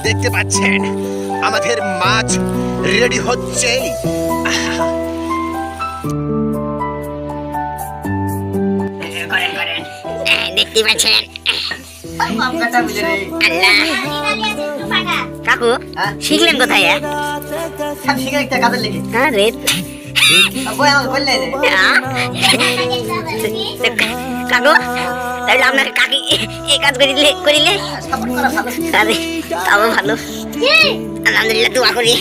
দেখতে পাচ্ছেন আমাদের মাছ রেডি হচ্ছে। দেখতে পাচ্ছেন কাকু শিখলেন কোথায়? কাকু তাহলে আপনার কাকি এই কাজ করিলে তাও ভালো। আলহামদুলিল্লাহ, দোয়া করি।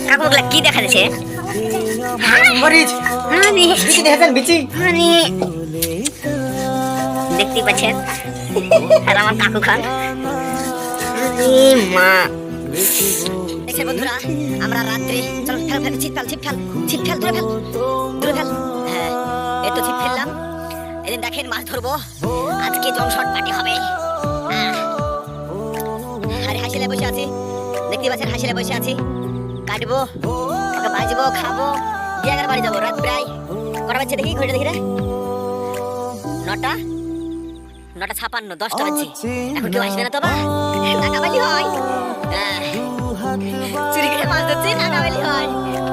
কাকু কি দেখা যাচ্ছে? দেখতে পাচ্ছেন আর আমার কাকু খান মা। দেখছেন বন্ধুরা, আমরা রাত্রে চল ফেল ছিপ ফেল দূরে ফেল। হ্যাঁ, এই তো ছিপ ফেললাম। এদিন দেখেন মাছ ধরবো, আজকে জমশট পার্টি হবে। আরে হাসিলে বসে আছি, দেখতে পাচ্ছেন হাসিলে বসে আছি। কাটবো, ভাজবো, খাবো, দিয়ে বাড়ি যাবো। রাত প্রায় কটা বাজছে দেখি, ঘড়িটা দেখি রে, 9:56, 10টা বাজছে। এখন কেউ আসবে না তো? নাকাবালি হয়, চুরি করে মাছ ধরছে, নাকাবালি হয়।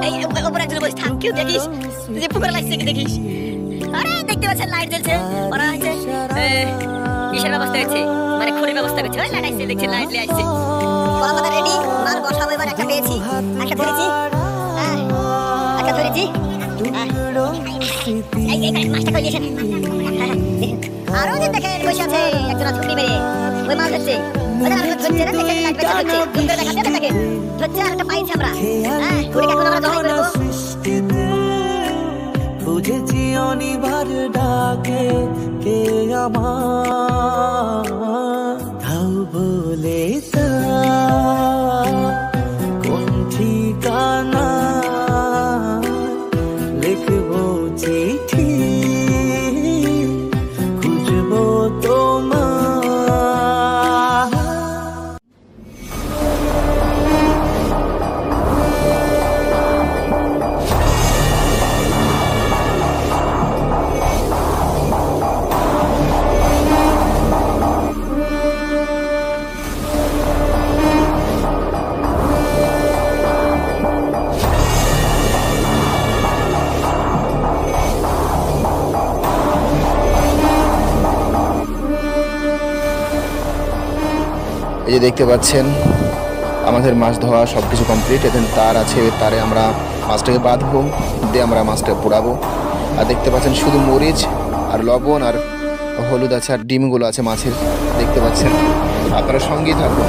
এই উপরে একজন বসে থাক, কেউ দেখিস যে পুকুরে লাগছে কি দেখিস। আরে দেখতে পাচ্ছেন লাইট জ্বলছে, ওরা হচ্ছে কিসের ব্যবস্থা হয়েছে, মানে খড়ির ব্যবস্থা করছে। লাইট আসছে, দেখছেন লাইট নিয়ে আসছে। কলা পাতা রেডি, মাছ বসাবো। এবার একটা পেয়েছি, একটা ধরেছি, একটা ধরেছি। মাছটা কই দিয়েছেন? আরো যে দেখেন বসে আছে একজন ঝুঁকি মেরে, ওই মাছ ধরছে। ধরছে না, দেখেন লাইট বেঁচে ধরছে, জুম করে দেখাতে দেখে ধরছে। আর একটা পাইছি আমরা, ওটাকে এখন আমরা জমাই করবো। বুঝেছি অনিবার ডাকে কে আমার ধাও বলে তা কোন ঠিকানা লিখবো চিঠি খুঁজবো তোমার। এই যে দেখতে পাচ্ছেন আমাদের মাছ ধোয়া সব কিছু কমপ্লিট। এখানে তার আছে, তারে আমরা মাছটাকে বাঁধবো, দিয়ে আমরা মাছটা পোড়াবো। আর দেখতে পাচ্ছেন শুধু মরিচ আর লবণ আর হলুদ আছে, আর ডিমগুলো আছে মাছের, দেখতে পাচ্ছেন। আপনারা সঙ্গেই থাকুন।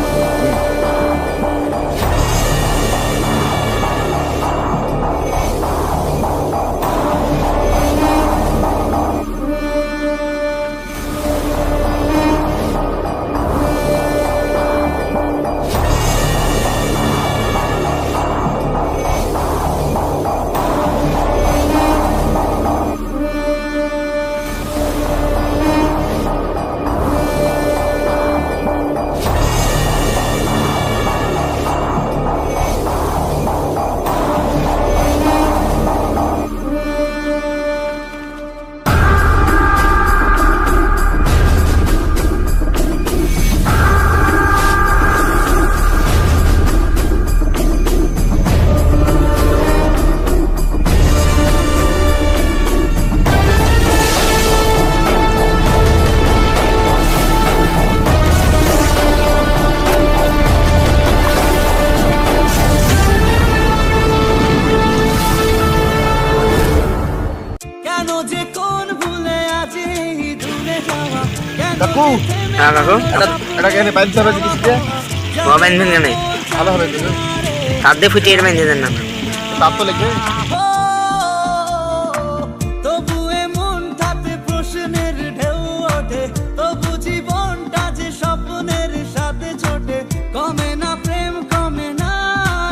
কাকু, হ্যাঁ কাকু, এটা কেন বাইন্ধতে হবে জিনিস দিয়ে? মোবাইল ভেঙে নেই, ভালো হবে কিন্তু হাত দিয়ে ফুটিয়ে বেঁধে দেন না, তাপ তো লেগে। তবু এমন তাতে প্রশ্নের ঢেউ ওঠে, তবু জীবনটা যে স্বপ্নের সাথে ছোটে। কমে না প্রেম, কমে না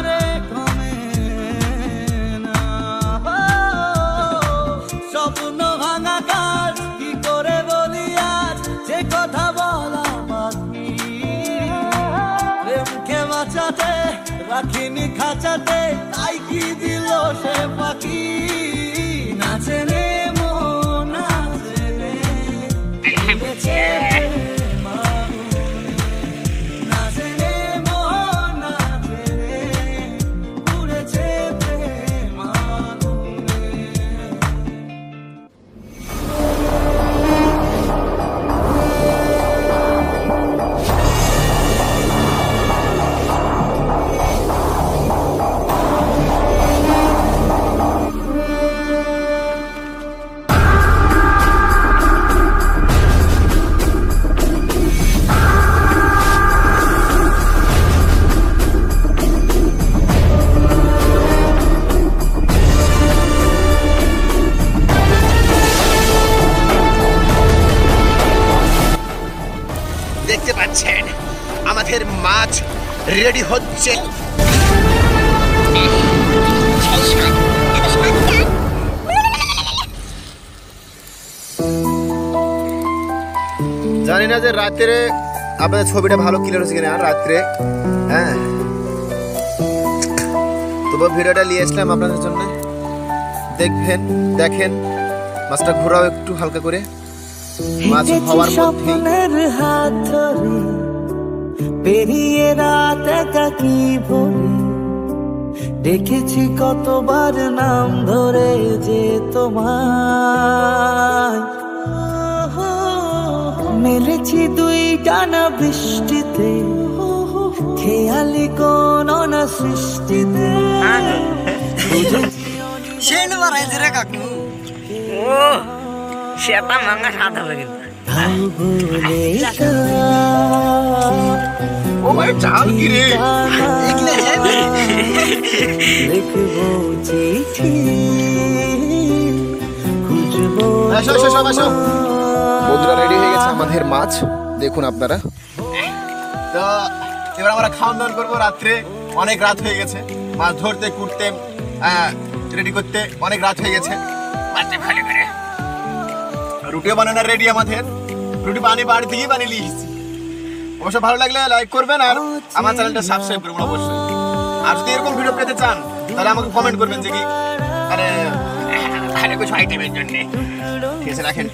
রে, কমে না। স্বপ্ন ভাঙা কাজ কি করে বলি আজ, যে কথা বলা বাকি। প্রেমকে বাঁচাতে রাখিনি খাঁচাতে, তাই কি দিল সে পাখি। মাছ রেডি হচ্ছে। জানি না যে রাত্রে আপনাদের ছবিটা ভালো ক্লিয়ার হচ্ছে কিনা রাত্রে। হ্যাঁ, তবু ভিডিওটা নিয়ে আসলাম আপনাদের জন্য। দেখেন মাছটা ঘোরাও একটু হালকা করে। মাছ হওয়ার মধ্যেই হাত ধরে পেরিয়ে রাত একাকি ভরে দেখেছি কতবার নাম ধরে যে তোমার মেলেছি দুই টানা বৃষ্টিতে খেয়ালি কোন না সৃষ্টিতে শেন মারাইছে রে কাকু। ও সেটা মাঙ্গা স্বাদ হবে কিন্তু। ও ভাই চাল কি রে, লিখবো চিঠি খুঁজবো আসো আসো সব আসো। বন্ধুরা রেডি হয়ে গেছে আমাদের মাছ, দেখুন আপনারা। তো এবার আমরা খাওয়ান দাওয়ান করবো রাত্রে। অনেক রাত হয়ে গেছে, মাছ ধরতে কুটতে রেডি করতে অনেক রাত হয়ে গেছে। ভালো করে রুটিও বানানোর রেডি আমাদের। রুটি বাড়ি থেকেই বানিয়ে নিয়েছি। অবশ্য ভালো লাগলে লাইক করবেন আর আমার চ্যানেলটা সাবস্ক্রাইব করবেন অবশ্যই। আর যদি এরকম ভিডিও পেতে চান তাহলে আমাকে কমেন্ট করবেন যে কি আরে ভালো কিছু আইটেমের জন্য। ঠিক আছে, রাখেন।